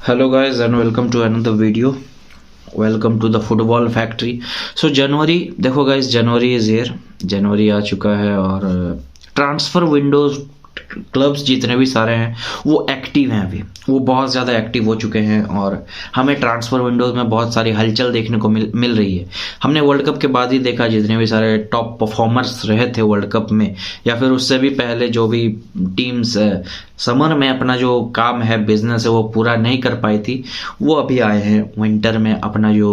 Hello guys and welcome to another video. Welcome to the football factory. So जनवरी देखो guys, January is here. जनवरी आ चुका है और transfer Windows clubs जितने भी सारे हैं वो एक्टिव हैं अभी, वो बहुत ज़्यादा एक्टिव हो चुके हैं और हमें ट्रांसफ़र विंडोज़ में बहुत सारी हलचल देखने को मिल रही है। हमने वर्ल्ड कप के बाद ही देखा, जितने भी सारे टॉप परफॉर्मर्स रहे थे वर्ल्ड कप में या फिर उससे भी पहले जो भी टीम्स समर में अपना जो काम है, बिजनेस है, वो पूरा नहीं कर पाई थी, वो अभी आए हैं विंटर में अपना जो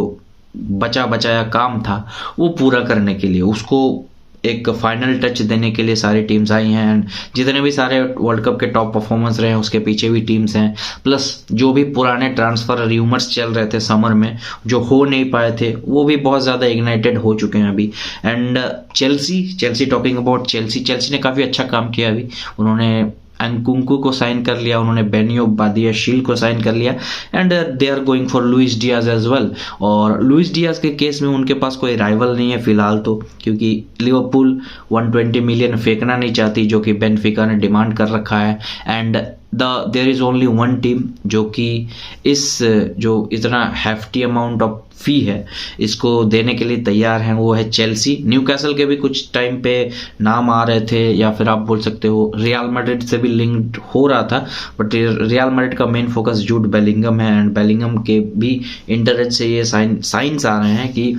बचा बचाया काम था वो पूरा करने के लिए, उसको एक फाइनल टच देने के लिए सारी टीम्स आई हैं। एंड जितने भी सारे वर्ल्ड कप के टॉप परफॉर्मेंस रहे हैं उसके पीछे भी टीम्स हैं, प्लस जो भी पुराने ट्रांसफर र्यूमर्स चल रहे थे समर में जो हो नहीं पाए थे वो भी बहुत ज़्यादा इग्नाइटेड हो चुके हैं अभी। And Chelsea talking about Chelsea ने काफ़ी अच्छा काम किया अभी। उन्होंने एनकुंकू को साइन कर लिया, उन्होंने बेनियो बादियाशील को साइन कर लिया and they are going for Luis Diaz as well. और लुइस डियाज के केस में उनके पास कोई राइवल नहीं है फिलहाल तो, क्योंकि लिवरपूल 120 मिलियन फेंकना नहीं चाहती जो कि बेनफिका ने डिमांड कर रखा है। And there is only one team जो कि इस जो इतना हैफ्टी अमाउंट ऑफ फी है इसको देने के लिए तैयार हैं, वो है चेल्सी। न्यूकैसल के भी कुछ टाइम पे नाम आ रहे थे या फिर आप बोल सकते हो रियल मैड्रिड से भी लिंक्ड हो रहा था, बट रियल मैड्रिड का मेन फोकस जूड बेलिंगम है एंड बेलिंगम के भी इंटरेस्ट से ये साइंस आ रहे हैं कि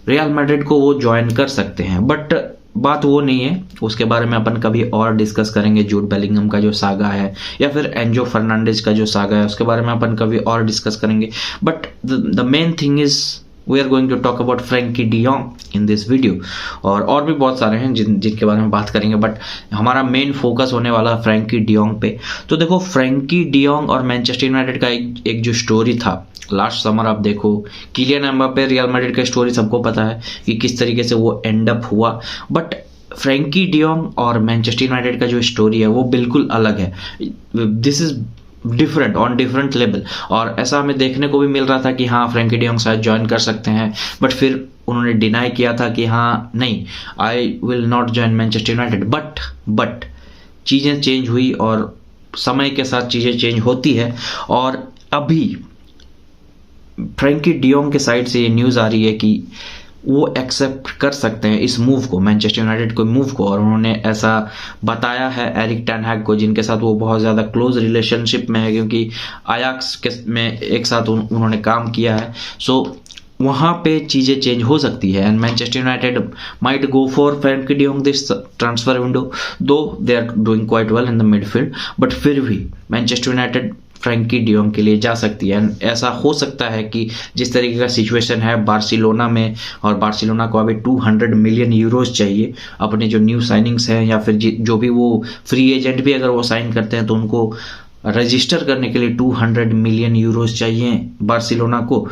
रियल मैड्रिड को वो ज्वाइन कर सकते हैं। बट बात वो नहीं है, उसके बारे में अपन कभी और डिस्कस करेंगे। जूड बेलिंगम का जो सागा है या फिर एंजो फर्नांडिस का जो सागा है उसके बारे में अपन कभी और डिस्कस करेंगे। But the main thing is we are going to talk about Frenkie de Jong in this video. और भी बहुत सारे हैं जिनके बारे में बात करेंगे, बट हमारा मेन फोकस होने वाला फ्रैंकी डियोंग पे। तो देखो, फ्रैंकी डियोंग और मैनचेस्टर यूनाइटेड का एक जो स्टोरी था लास्ट समर, आप देखो किलियन एम्बापे रियल मैड्रिड का स्टोरी सबको पता है कि किस तरीके से वो एंड अप हुआ, बट फ्रैंकी डियोंग और मैनचेस्टर यूनाइटेड का जो स्टोरी है वो बिल्कुल अलग है। This is different on different level. और ऐसा हमें देखने को भी मिल रहा था कि हाँ फ्रैंकी डियोंग शायद ज्वाइन कर सकते हैं, बट फिर उन्होंने डिनाई किया था कि हाँ नहीं, I will not join Manchester United. But चीज़ें चेंज हुई और समय के साथ चीज़ें चेंज होती है। और अभी फ्रैंकी डियोंग के साइड से ये न्यूज़ आ रही है कि वो एक्सेप्ट कर सकते हैं इस मूव को, मैनचेस्टर यूनाइटेड को मूव को। और उन्होंने ऐसा बताया है एरिक टेन हैग को, जिनके साथ वो बहुत ज़्यादा क्लोज रिलेशनशिप में है, क्योंकि आयाक्स के में एक साथ उन्होंने काम किया है। सो वहाँ पे चीज़ें चेंज हो सकती है and Manchester United might go for Frenkie de Jong this transfer window, though they are doing quite well in the midfield, but फिर भी मैनचेस्टर यूनाइटेड फ्रैंकी डियोंग के लिए जा सकती है। एंड ऐसा हो सकता है कि जिस तरीके का सिचुएशन है बार्सिलोना में, और बार्सिलोना को अभी 200 मिलियन यूरोज चाहिए अपने जो न्यू साइनिंग्स हैं, या फिर जो भी वो फ्री एजेंट भी अगर वो साइन करते हैं तो उनको रजिस्टर करने के लिए 200 मिलियन यूरोज चाहिए बार्सिलोना को।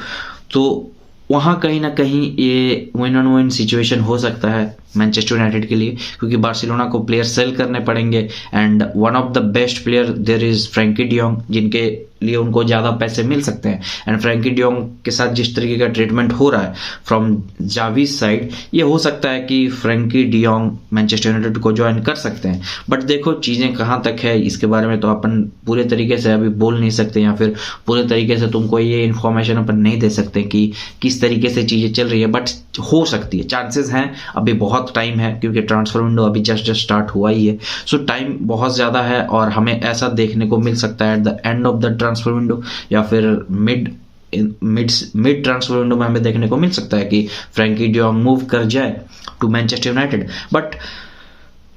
तो वहाँ कहीं ना कहीं ये विन ऑन विन सिचुएशन हो सकता है मैनचेस्टर यूनाइटेड के लिए, क्योंकि बार्सिलोना को प्लेयर सेल करने पड़ेंगे and one of the best player there is Frenkie de Jong, जिनके लिए उनको ज़्यादा पैसे मिल सकते हैं। एंड फ्रैंकी डियोंग के साथ जिस तरीके का ट्रीटमेंट हो रहा है फ्रॉम जावीज साइड, ये हो सकता है कि फ्रैंकी डियोंग मैनचेस्टर यूनाइटेड को ज्वाइन कर सकते हैं। बट देखो चीज़ें कहाँ तक है इसके बारे में तो अपन पूरे तरीके से अभी बोल नहीं सकते, या फिर पूरे तरीके से तुमको ये इन्फॉर्मेशन अपन नहीं दे सकते कि किस तरीके से चीज़ें चल रही है। बट हो सकती है, चांसेस हैं, अभी बहुत टाइम है क्योंकि ट्रांसफर विंडो अभी जस्ट स्टार्ट हुआ ही है। सो टाइम बहुत ज़्यादा है और हमें ऐसा देखने को मिल सकता है at the end of the transfer window या फिर मिड ट्रांसफर विंडो में हमें देखने को मिल सकता है कि फ्रैंकी डियोंग मूव कर जाए to Manchester United. But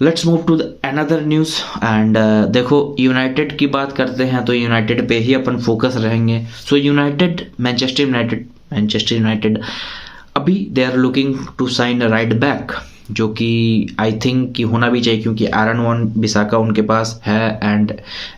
let's move to another news and देखो यूनाइटेड की बात करते हैं तो यूनाइटेड पे ही अपन फोकस रहेंगे। सो मैनचेस्टर यूनाइटेड अभी they are looking to sign a right back, जो कि आई थिंक कि होना भी चाहिए, क्योंकि एरन वन बिसाका उनके पास है एंड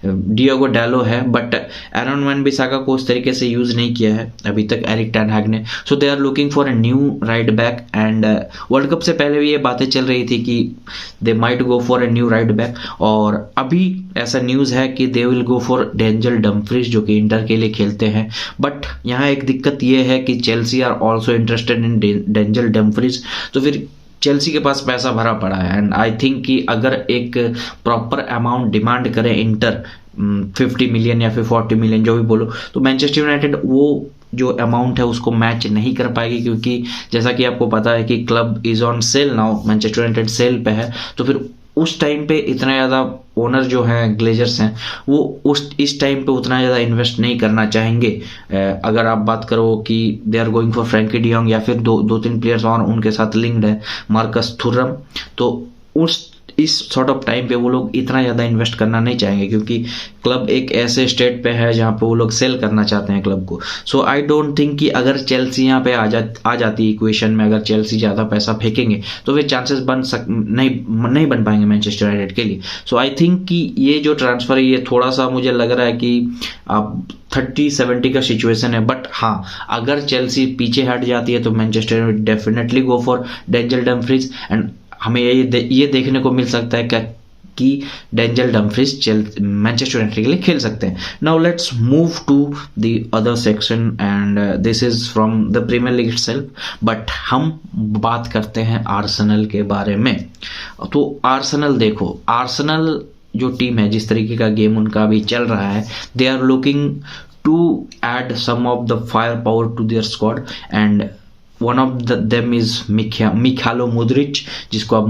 डियोगो डालो है, बट एरन वन बिसाका को उस तरीके से यूज़ नहीं किया है अभी तक एरिक टेन हैग ने। So they are looking for a new right back and World Cup से पहले भी ये बातें चल रही थी कि they might go for a new right back, और अभी ऐसा न्यूज़ है कि they will go for Denzel Dumfries जो कि इंटर के लिए खेलते हैं। बट यहाँ एक दिक्कत ये है कि Chelsea are also interested in Denzel Dumfries, तो फिर चेल्सी के पास पैसा भरा पड़ा है एंड आई थिंक कि अगर एक प्रॉपर अमाउंट डिमांड करे इंटर 50 मिलियन या फिर 40 मिलियन जो भी बोलो, तो मैनचेस्टर यूनाइटेड वो जो अमाउंट है उसको मैच नहीं कर पाएगी, क्योंकि जैसा कि आपको पता है कि club is on sale now, Manchester United sale पे है। तो फिर उस टाइम पे इतना ज़्यादा ओनर जो हैं, ग्लेजर्स हैं, वो इस टाइम पे उतना ज़्यादा इन्वेस्ट नहीं करना चाहेंगे। अगर आप बात करो कि they are going for Frenkie de Jong या फिर दो तीन प्लेयर्स और उनके साथ लिंक्ड है, मार्कस थुरम, तो इस सॉर्ट ऑफ टाइम पे वो लोग इतना ज़्यादा इन्वेस्ट करना नहीं चाहेंगे, क्योंकि क्लब एक ऐसे स्टेट पे है जहाँ पे वो लोग सेल करना चाहते हैं क्लब को। सो आई डोंट थिंक कि अगर चेल्सी यहाँ पे आ जाती इक्वेशन में, अगर चेल्सी ज़्यादा पैसा फेंकेंगे तो वे चांसेस नहीं बन पाएंगे मैनचेस्टर यूनाइटेड के लिए। सो आई थिंक कि ये जो ट्रांसफ़र है ये थोड़ा सा मुझे लग रहा है कि आप 30-70 का सिचुएशन है। बट हाँ, अगर चेल्सी पीछे हट जाती है तो Manchester United definitely go for Denzel Dumfries, and हमें ये देखने को मिल सकता है कि डेंजल डमफ्रीज मैनचेस्टर यूनाइटेड के लिए खेल सकते हैं। Now let's move to the other section and this is from the Premier League itself, but हम बात करते हैं आर्सेनल के बारे में। तो आर्सेनल देखो, आर्सेनल जो टीम है, जिस तरीके का गेम उनका अभी चल रहा है, they are looking to add some of the fire power to their squad, and one of them is Mykhailo Mudryk, जिसको आप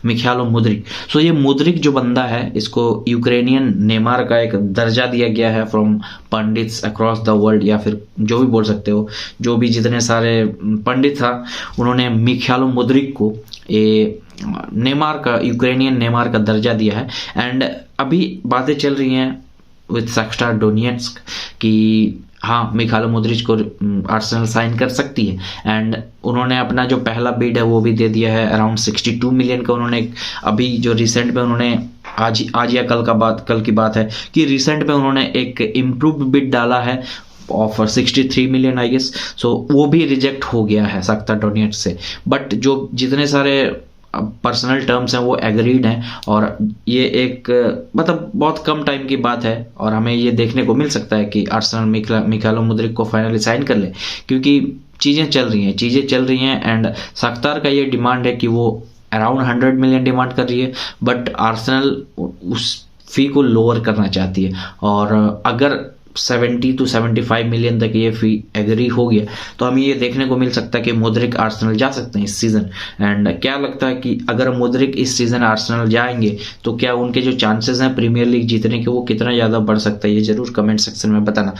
मिखालो मुद्रिक। सो ये मुद्रिक जो बंदा है, इसको यूक्रेनियन नेमार का एक दर्जा दिया गया है from pandits across the world, या फिर जो भी बोल सकते हो, जो भी जितने सारे पंडित था उन्होंने मिखालो मुद्रिक को ये यूक्रेनियन नेमार का दर्जा दिया है। एंड अभी बातें चल रही हैं विद शाख्तार डोनेट्स्क कि हाँ, मिखालो मुद्रिक को आर्सेनल साइन कर सकती है, एंड उन्होंने अपना जो पहला बिड है वो भी दे दिया है, अराउंड 62 मिलियन का। उन्होंने अभी जो रिसेंट में उन्होंने आज या कल की बात है कि रिसेंट में उन्होंने एक इम्प्रूव्ड बिड डाला है ऑफर 63 मिलियन आई गेस। सो वो भी रिजेक्ट हो गया है शाख्तार डोनेट्स्क से, बट जो जितने सारे पर्सनल टर्म्स हैं वो एग्रीड हैं, और ये एक मतलब बहुत कम टाइम की बात है, और हमें ये देखने को मिल सकता है कि आर्सेनल मिखालो मुद्रिक को फाइनली साइन कर ले, क्योंकि चीज़ें चल रही हैं। एंड शाख्तार का ये डिमांड है कि वो अराउंड 100 मिलियन डिमांड कर रही है, बट आर्सेनल उस फी को लोअर करना चाहती है, और अगर 70 to 75 मिलियन तक ये फी एग्री हो गया तो हमें ये देखने को मिल सकता है कि मुद्रिक आर्सेनल जा सकते हैं इस सीज़न। एंड क्या लगता है कि अगर मुद्रिक इस सीज़न आर्सेनल जाएंगे तो क्या उनके जो चांसेस हैं प्रीमियर लीग जीतने के वो कितना ज़्यादा बढ़ सकता है, ये ज़रूर कमेंट सेक्शन में बताना।